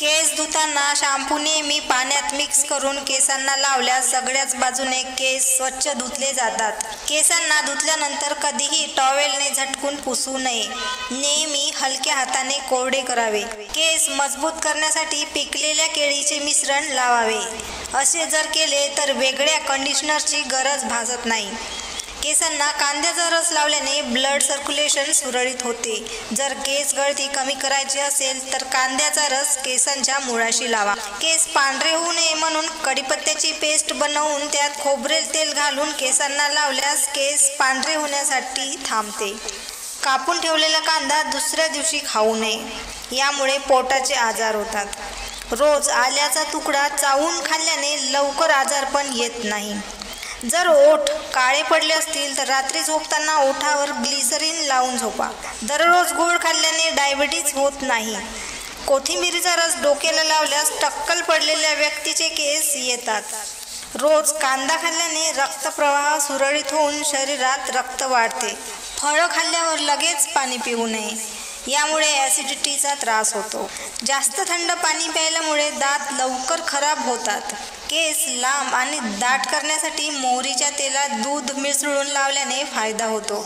केस धुताना शॅम्पू नेहमी पाण्यात मिक्स करून केसांना लावल्यास सगळ्याच बाजूने केस स्वच्छ धुतले जातात. केसांना धुतल्यानंतर कधीही टॉवेलने झटकून पुसू नये. नेहमी हलक्या हाताने कोरडे करावे. केस मजबूत करण्यासाठी पिकलेल्या केळीचे मिश्रण लावावे. असे जर केले तर वेगळ्या कंडिशनरची गरज भासत नाही. केसांना कांद्याचा रस लावल्याने ब्लड सर्क्युलेशन सुरळीत होते. जर केस गळती कमी करायची असेल तर कांद्याचा रस केसांच्या मुळाशी लावा. केस पांढरे होऊ नये म्हणून कढीपत्त्याची पेस्ट बनवून त्यात खोबरेल तेल घालून केसांना लावल्यास केस पांढरे होण्यासाठी थांबते. कापून ठेवलेला कांदा दुसऱ्या दिवशी खाऊ नये. यामुळे पोटाचे आजार होतात. रोज आल्याचा तुकडा चावून खाल्ल्याने लवकर आजारपण येत नाही. जर ओठ काळे पडले असतील तर रात्री झोपताना ओठावर ग्लिसरीन लावून झोपा. दररोज गूळ खाल्ल्याने डायबिटीज होत नाही. कोथिंबीरीचा रस डोक्याला लावल्यास टक्कल पडलेल्या व्यक्तीचे केस येतात. रोज कांदा खाल्ल्याने रक्तप्रवाह सुरळीत होऊन शरीरात रक्त वाढते. फळं खाल्ल्यावर लगेच पाणी पिऊ नये. यामुळे ॲसिडिटीचा त्रास होतो. जास्त थंड पाणी प्यायल्यामुळे दात लवकर खराब होतात. केस लांब आणि दाट करण्यासाठी मोहरीच्या तेलात दूध मिसळून लावल्याने फायदा होतो.